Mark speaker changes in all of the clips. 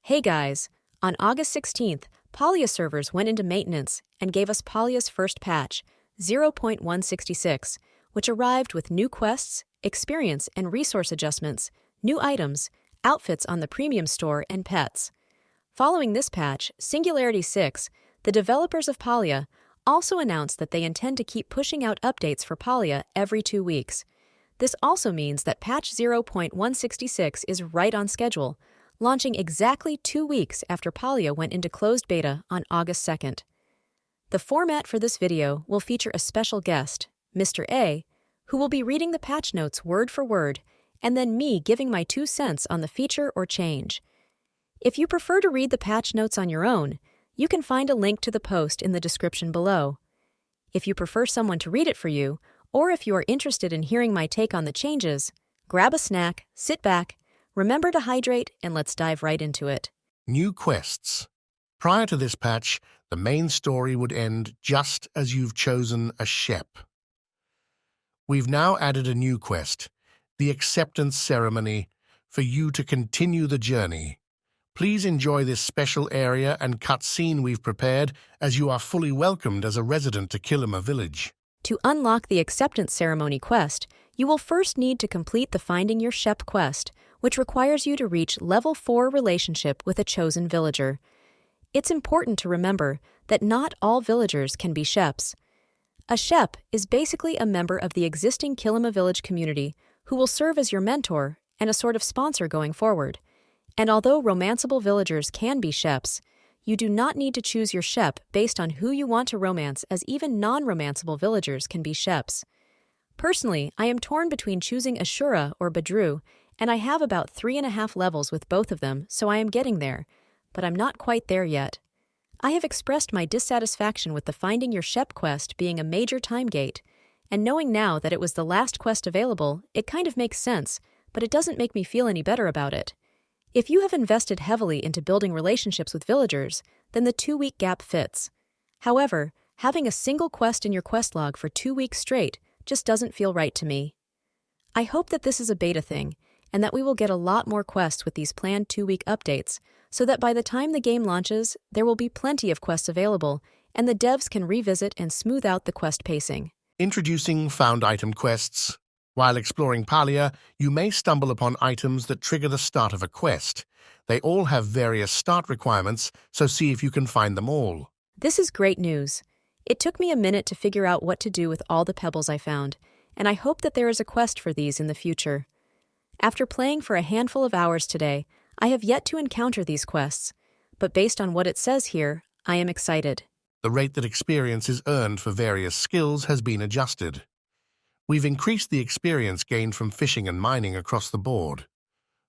Speaker 1: Hey guys, on August 16th, Palia servers went into maintenance and gave us Palia's first patch, 0.166, which arrived with new quests, experience and resource adjustments, new items, outfits on the premium store, and pets. Following this patch, Singularity 6, the developers of Palia, also announced that they intend to keep pushing out updates for Palia every 2 weeks. This also means that patch 0.166 is right on schedule, launching exactly 2 weeks after Palia went into closed beta on August 2nd. The format for this video will feature a special guest, Mr. A, who will be reading the patch notes word for word, and then me giving my 2 cents on the feature or change. If you prefer to read the patch notes on your own, you can find a link to the post in the description below. If you prefer someone to read it for you, or if you are interested in hearing my take on the changes, grab a snack, sit back, remember to hydrate, and let's dive right into it.
Speaker 2: New quests. Prior to this patch, the main story would end just as you've chosen a shep. We've now added a new quest, the acceptance ceremony, for you to continue the journey. Please enjoy this special area and cutscene we've prepared, as you are fully welcomed as a resident to Kilima Village.
Speaker 1: To unlock the acceptance ceremony quest, you will first need to complete the Finding Your Shep quest, which requires you to reach level 4 relationship with a chosen villager. It's important to remember that not all villagers can be sheps. A shep is basically a member of the existing Kilima Village community who will serve as your mentor and a sort of sponsor going forward. And although romanceable villagers can be sheps, you do not need to choose your shep based on who you want to romance, as even non-romanceable villagers can be sheps. Personally, I am torn between choosing Ashura or Badru, and I have about 3.5 levels with both of them, so I am getting there, but I'm not quite there yet. I have expressed my dissatisfaction with the Finding Your Shep quest being a major time gate, and knowing now that it was the last quest available, it kind of makes sense, but it doesn't make me feel any better about it. If you have invested heavily into building relationships with villagers, then the 2-week gap fits. However, having a single quest in your quest log for 2 weeks straight just doesn't feel right to me. I hope that this is a beta thing, and that we will get a lot more quests with these planned 2-week updates, so that by the time the game launches, there will be plenty of quests available, and the devs can revisit and smooth out the quest pacing.
Speaker 2: Introducing found item quests. While exploring Palia, you may stumble upon items that trigger the start of a quest. They all have various start requirements, so see if you can find them all.
Speaker 1: This is great news. It took me a minute to figure out what to do with all the pebbles I found, and I hope that there is a quest for these in the future. After playing for a handful of hours today, I have yet to encounter these quests, but based on what it says here, I am excited.
Speaker 2: The rate that experience is earned for various skills has been adjusted. We've increased the experience gained from fishing and mining across the board.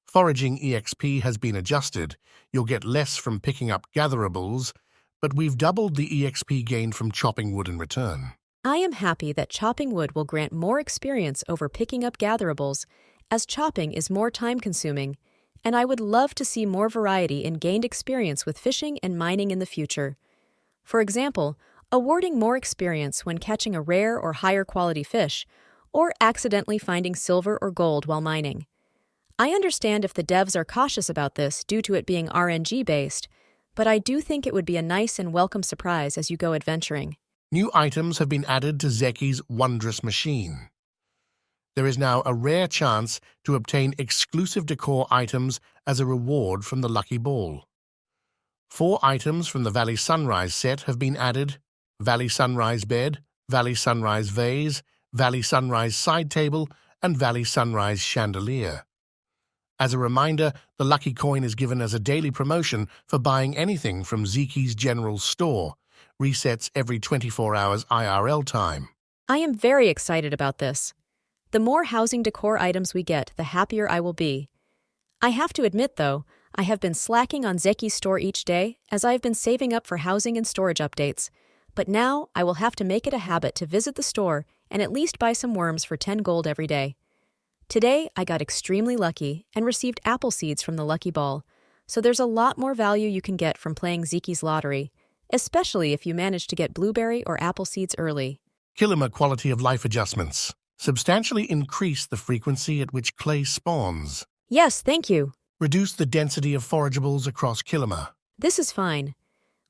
Speaker 2: Foraging EXP has been adjusted. You'll get less from picking up gatherables, but we've doubled the EXP gained from chopping wood in return.
Speaker 1: I am happy that chopping wood will grant more experience over picking up gatherables, as chopping is more time-consuming, and I would love to see more variety in gained experience with fishing and mining in the future. For example, awarding more experience when catching a rare or higher quality fish, or accidentally finding silver or gold while mining. I understand if the devs are cautious about this due to it being RNG-based, but I do think it would be a nice and welcome surprise as you go adventuring.
Speaker 2: New items have been added to Zeki's Wonderous machine. There is now a rare chance to obtain exclusive decor items as a reward from the Lucky Ball. 4 items from the Valley Sunrise set have been added: Valley Sunrise Bed, Valley Sunrise Vase, Valley Sunrise Side Table, and Valley Sunrise Chandelier. As a reminder, the Lucky Coin is given as a daily promotion for buying anything from Zeki's General Store. Resets every 24 hours IRL time.
Speaker 1: I am very excited about this. The more housing decor items we get, the happier I will be. I have to admit, though, I have been slacking on Zeki's store each day as I have been saving up for housing and storage updates. But now I will have to make it a habit to visit the store and at least buy some worms for 10 gold every day. Today, I got extremely lucky and received apple seeds from the Lucky Ball, so there's a lot more value you can get from playing Zeki's Lottery, especially if you manage to get blueberry or apple seeds early.
Speaker 2: Kilima quality of life adjustments. Substantially increase the frequency at which clay spawns.
Speaker 1: Yes, thank you.
Speaker 2: Reduce the density of forageables across Kilima.
Speaker 1: This is fine.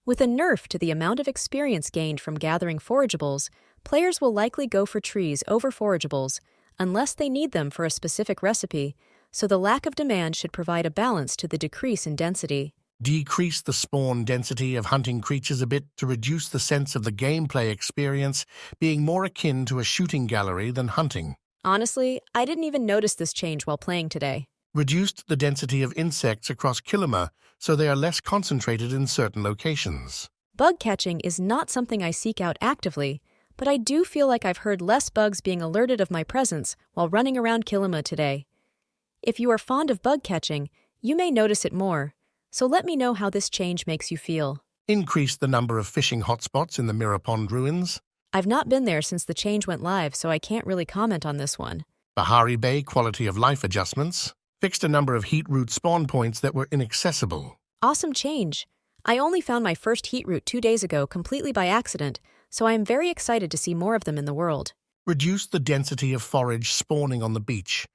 Speaker 1: With a nerf to the amount of experience gained from gathering forageables, players will likely go for trees over forageables, unless they need them for a specific recipe, so the lack of demand should provide a balance to the decrease in density.
Speaker 2: Decrease the spawn density of hunting creatures a bit to reduce the sense of the gameplay experience being more akin to a shooting gallery than hunting.
Speaker 1: Honestly, I didn't even notice this change while playing today.
Speaker 2: Reduced the density of insects across Kilima so they are less concentrated in certain locations.
Speaker 1: Bug catching is not something I seek out actively, but I do feel like I've heard less bugs being alerted of my presence while running around Kilima today. If you are fond of bug catching, you may notice it more, so let me know how this change makes you feel.
Speaker 2: Increase the number of fishing hotspots in the Mirror Pond ruins.
Speaker 1: I've not been there since the change went live, so I can't really comment on this one.
Speaker 2: Bahari Bay quality of life adjustments. Fixed a number of heat root spawn points that were inaccessible.
Speaker 1: Awesome change. I only found my first heat root 2 days ago completely by accident, so I am very excited to see more of them in the world.
Speaker 2: Reduce the density of forage spawning on the beach.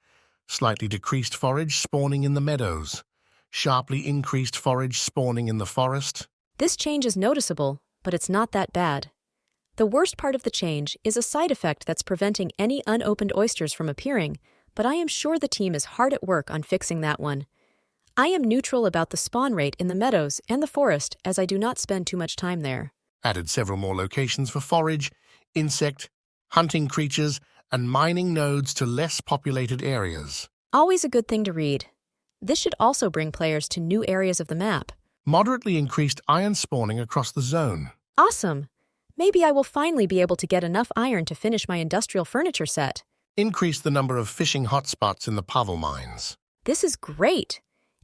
Speaker 2: Slightly decreased forage spawning in the meadows. Sharply increased forage spawning in the forest.
Speaker 1: This change is noticeable, but it's not that bad. The worst part of the change is a side effect that's preventing any unopened oysters from appearing, but I am sure the team is hard at work on fixing that one. I am neutral about the spawn rate in the meadows and the forest as I do not spend too much time there.
Speaker 2: Added several more locations for forage, insect, hunting creatures, and mining nodes to less populated areas.
Speaker 1: Always a good thing to read. This should also bring players to new areas of the map.
Speaker 2: Moderately increased iron spawning across the zone.
Speaker 1: Awesome! Maybe I will finally be able to get enough iron to finish my industrial furniture set.
Speaker 2: Increase the number of fishing hotspots in the Pavel mines.
Speaker 1: This is great!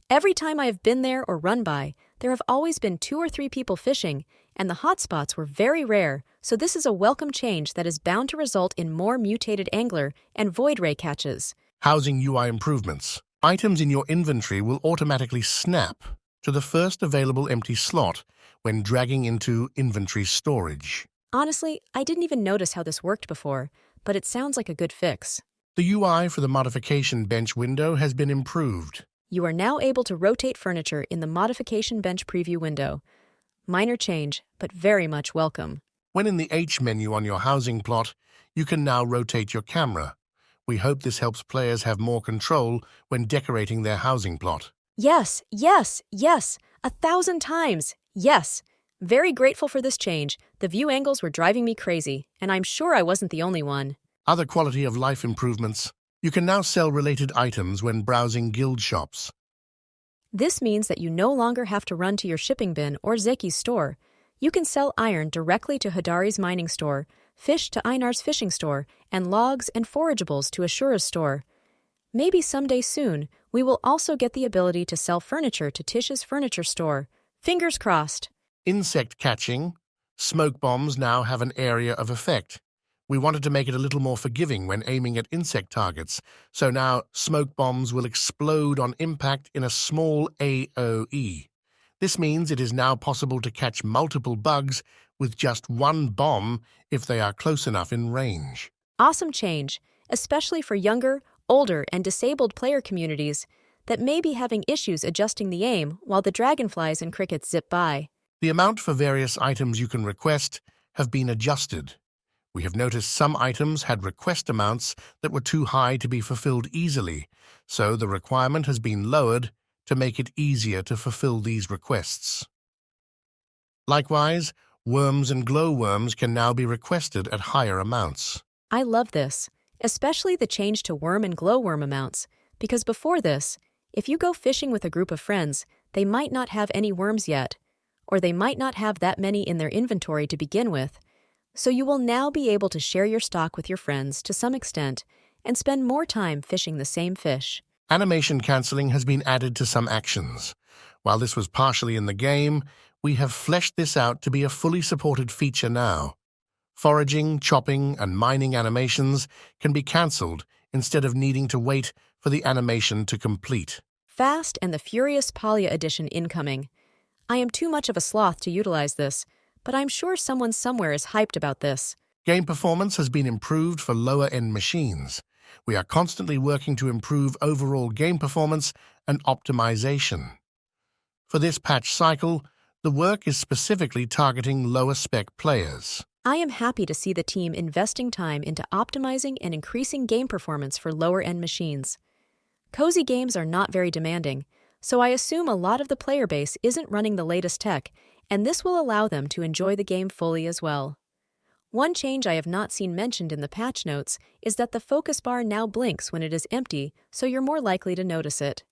Speaker 1: Every time I have been there or run by, there have always been 2 or 3 people fishing, and the hotspots were very rare, so this is a welcome change that is bound to result in more mutated angler and void ray catches.
Speaker 2: Housing UI improvements. Items in your inventory will automatically snap to the first available empty slot when dragging into inventory storage.
Speaker 1: Honestly, I didn't even notice how this worked before, but it sounds like a good fix.
Speaker 2: The UI for the modification bench window has been improved.
Speaker 1: You are now able to rotate furniture in the modification bench preview window. Minor change, but very much welcome.
Speaker 2: When in the H menu on your housing plot, you can now rotate your camera. We hope this helps players have more control when decorating their housing plot.
Speaker 1: Yes, yes, yes, 1,000 times, yes. Very grateful for this change. The view angles were driving me crazy, and I'm sure I wasn't the only one.
Speaker 2: Other quality of life improvements. You can now sell related items when browsing guild shops.
Speaker 1: This means that you no longer have to run to your shipping bin or Zeki's store. You can sell iron directly to Hadari's mining store, fish to Einar's fishing store, and logs and forageables to Ashura's store. Maybe someday soon, we will also get the ability to sell furniture to Tish's furniture store. Fingers crossed.
Speaker 2: Insect catching. Smoke bombs now have an area of effect. We wanted to make it a little more forgiving when aiming at insect targets, so now smoke bombs will explode on impact in a small AoE. This means it is now possible to catch multiple bugs with just one bomb if they are close enough in range.
Speaker 1: Awesome change, especially for younger, older, and disabled player communities that may be having issues adjusting the aim while the dragonflies and crickets zip by.
Speaker 2: The amount for various items you can request have been adjusted. We have noticed some items had request amounts that were too high to be fulfilled easily, so the requirement has been lowered to make it easier to fulfill these requests. Likewise, worms and glowworms can now be requested at higher amounts.
Speaker 1: I love this, especially the change to worm and glowworm amounts, because before this, if you go fishing with a group of friends, they might not have any worms yet, or they might not have that many in their inventory to begin with. So you will now be able to share your stock with your friends to some extent and spend more time fishing the same fish.
Speaker 2: Animation cancelling has been added to some actions. While this was partially in the game, we have fleshed this out to be a fully supported feature now. Foraging, chopping, and mining animations can be cancelled instead of needing to wait for the animation to complete.
Speaker 1: Fast and the Furious Palia edition incoming. I am too much of a sloth to utilize this, but I'm sure someone somewhere is hyped about this.
Speaker 2: Game performance has been improved for lower-end machines. We are constantly working to improve overall game performance and optimization. For this patch cycle, the work is specifically targeting lower-spec players.
Speaker 1: I am happy to see the team investing time into optimizing and increasing game performance for lower-end machines. Cozy games are not very demanding, so I assume a lot of the player base isn't running the latest tech, and this will allow them to enjoy the game fully as well. One change I have not seen mentioned in the patch notes is that the focus bar now blinks when it is empty, so you're more likely to notice it.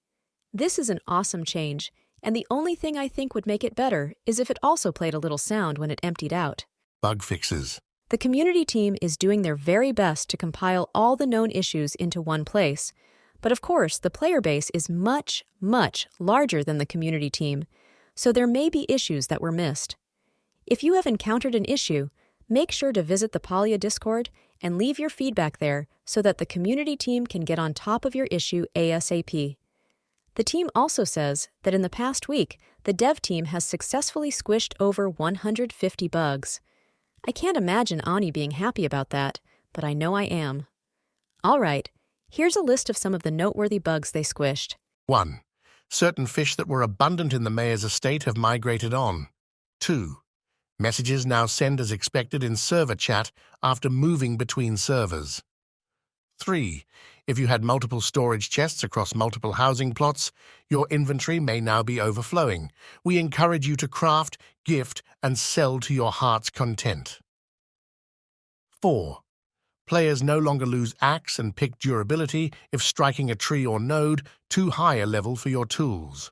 Speaker 1: This is an awesome change, and the only thing I think would make it better is if it also played a little sound when it emptied out.
Speaker 2: Bug fixes.
Speaker 1: The community team is doing their very best to compile all the known issues into one place, but of course the player base is much, much larger than the community team, so there may be issues that were missed. If you have encountered an issue, make sure to visit the Palia Discord and leave your feedback there so that the community team can get on top of your issue ASAP. The team also says that in the past week, the dev team has successfully squished over 150 bugs. I can't imagine Ani being happy about that, but I know I am. All right, here's a list of some of the noteworthy bugs they squished.
Speaker 2: 1. Certain fish that were abundant in the mayor's estate have migrated on. 2. Messages now send as expected in server chat after moving between servers. 3. If you had multiple storage chests across multiple housing plots, your inventory may now be overflowing. We encourage you to craft, gift, and sell to your heart's content. 4. Players no longer lose axe and pick durability if striking a tree or node too high a level for your tools.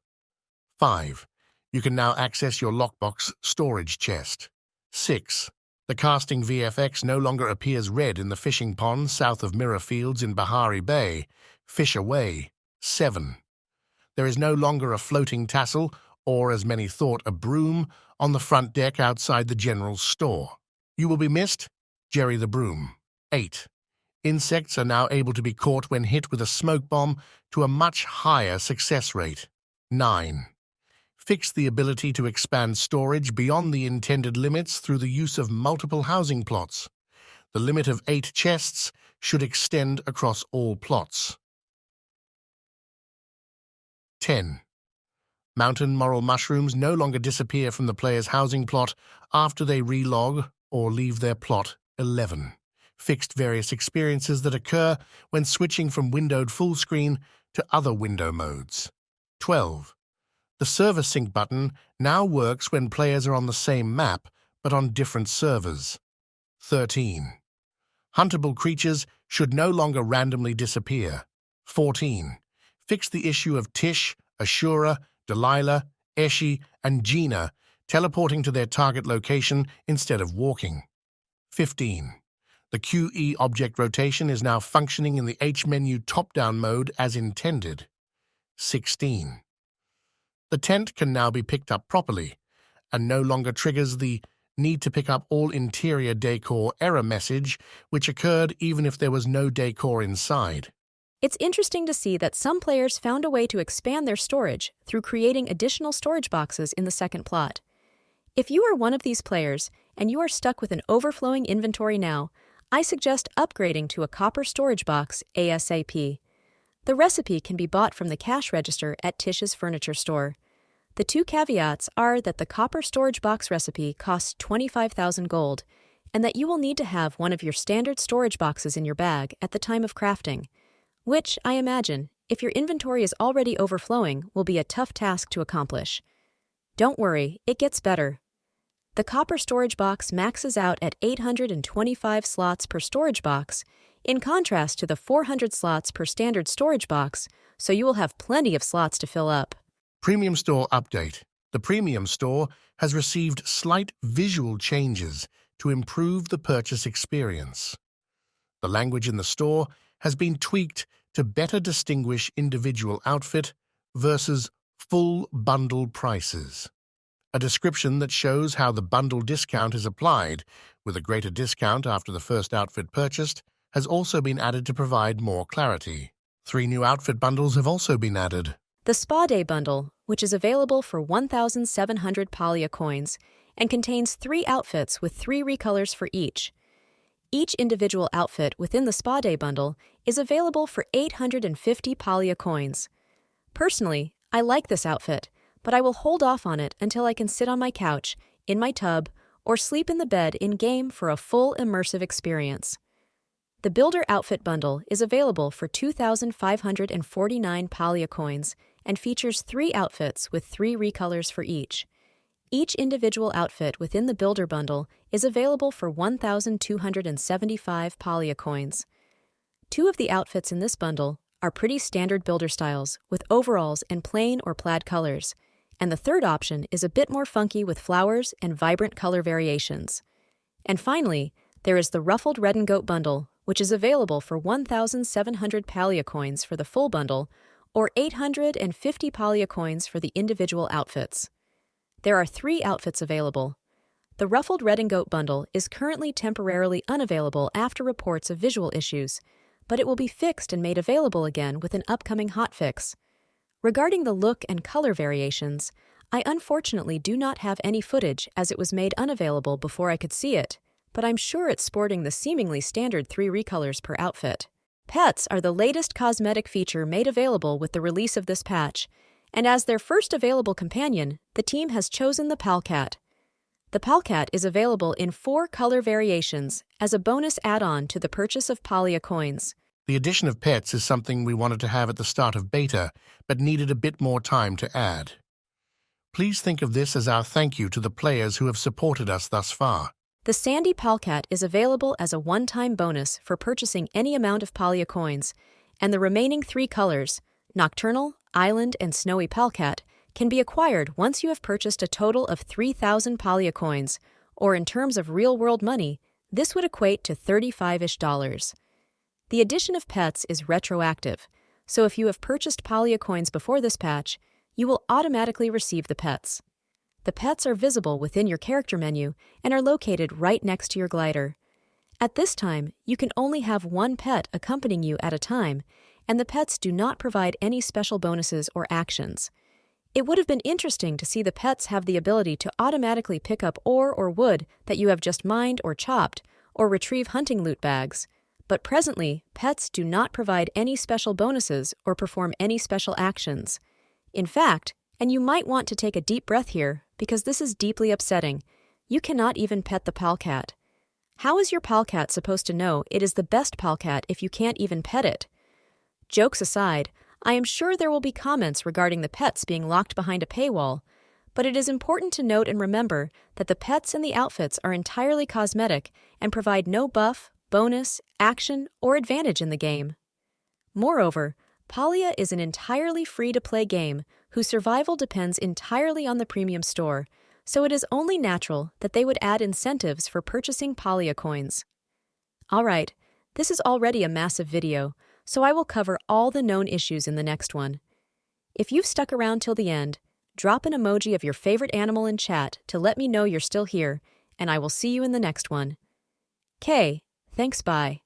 Speaker 2: 5. You can now access your lockbox storage chest. 6. The casting VFX no longer appears red in the fishing pond south of Mirror Fields in Bahari Bay. Fish away. 7. There is no longer a floating tassel, or as many thought, a broom, on the front deck outside the general store. You will be missed, Jerry the Broom. 8. Insects are now able to be caught when hit with a smoke bomb to a much higher success rate. 9. Fix the ability to expand storage beyond the intended limits through the use of multiple housing plots. The limit of 8 chests should extend across all plots. 10. Mountain moral mushrooms no longer disappear from the player's housing plot after they relog or leave their plot. 11. Fixed various experiences that occur when switching from windowed full screen to other window modes. 12. The server sync button now works when players are on the same map, but on different servers. 13. Huntable creatures should no longer randomly disappear. 14. Fix the issue of Tish, Ashura, Delilah, Eshi, and Gina teleporting to their target location instead of walking. 15. The QE object rotation is now functioning in the H-menu top-down mode as intended. 16. The tent can now be picked up properly, and no longer triggers the need to pick up all interior decor error message, which occurred even if there was no decor inside.
Speaker 1: It's interesting to see that some players found a way to expand their storage through creating additional storage boxes in the second plot. If you are one of these players and you are stuck with an overflowing inventory now, I suggest upgrading to a copper storage box ASAP. The recipe can be bought from the cash register at Tish's furniture store. The 2 caveats are that the copper storage box recipe costs 25,000 gold, and that you will need to have one of your standard storage boxes in your bag at the time of crafting, which, I imagine, if your inventory is already overflowing, will be a tough task to accomplish. Don't worry, it gets better. The copper storage box maxes out at 825 slots per storage box, in contrast to the 400 slots per standard storage box, so you will have plenty of slots to fill up.
Speaker 2: Premium Store Update. The Premium Store has received slight visual changes to improve the purchase experience. The language in the store has been tweaked to better distinguish individual outfit versus full bundle prices. A description that shows how the bundle discount is applied, with a greater discount after the first outfit purchased, has also been added to provide more clarity. 3 new outfit bundles have also been added.
Speaker 1: The Spa Day bundle, which is available for 1,700 Palia coins and contains 3 outfits with 3 recolors for each. Each individual outfit within the Spa Day bundle is available for 850 Palia coins. Personally, I like this outfit, but I will hold off on it until I can sit on my couch, in my tub, or sleep in the bed in-game for a full immersive experience. The Builder Outfit Bundle is available for 2,549 Palia coins and features 3 outfits with 3 recolors for each. Each individual outfit within the Builder Bundle is available for 1,275 Palia coins. 2 of the outfits in this bundle are pretty standard builder styles with overalls and plain or plaid colors, and the third option is a bit more funky with flowers and vibrant color variations. And finally, there is the Ruffled Red and Goat Bundle, which is available for 1,700 Palia coins for the full bundle, or 850 Palia coins for the individual outfits. There are 3 outfits available. The Ruffled Red and Goat Bundle is currently temporarily unavailable after reports of visual issues, but it will be fixed and made available again with an upcoming hotfix. Regarding the look and color variations, I unfortunately do not have any footage as it was made unavailable before I could see it, but I'm sure it's sporting the seemingly standard 3 recolors per outfit. Pets are the latest cosmetic feature made available with the release of this patch, and as their first available companion, the team has chosen the Palcat. The Palcat is available in 4 color variations as a bonus add-on to the purchase of Palia coins.
Speaker 2: The addition of pets is something we wanted to have at the start of beta, but needed a bit more time to add. Please think of this as our thank you to the players who have supported us thus far.
Speaker 1: The Sandy Palcat is available as a one-time bonus for purchasing any amount of Palia coins, and the remaining 3 colors, Nocturnal, Island, and Snowy Palcat, can be acquired once you have purchased a total of 3,000 Palia coins, or in terms of real-world money, this would equate to $35-ish. The addition of pets is retroactive, so if you have purchased Palia coins before this patch, you will automatically receive the pets. The pets are visible within your character menu and are located right next to your glider. At this time, you can only have 1 pet accompanying you at a time, and the pets do not provide any special bonuses or actions. It would have been interesting to see the pets have the ability to automatically pick up ore or wood that you have just mined or chopped, or retrieve hunting loot bags, but presently, pets do not provide any special bonuses or perform any special actions. In fact, and you might want to take a deep breath here, because this is deeply upsetting, you cannot even pet the Palcat. How is your Palcat supposed to know it is the best Palcat if you can't even pet it? Jokes aside, I am sure there will be comments regarding the pets being locked behind a paywall, but it is important to note and remember that the pets and the outfits are entirely cosmetic and provide no buff, bonus, action, or advantage in the game. Moreover, Palia is an entirely free-to-play game whose survival depends entirely on the premium store, so it is only natural that they would add incentives for purchasing Palia coins. Alright, this is already a massive video, so I will cover all the known issues in the next one. If you've stuck around till the end, drop an emoji of your favorite animal in chat to let me know you're still here, and I will see you in the next one. Thanks, bye.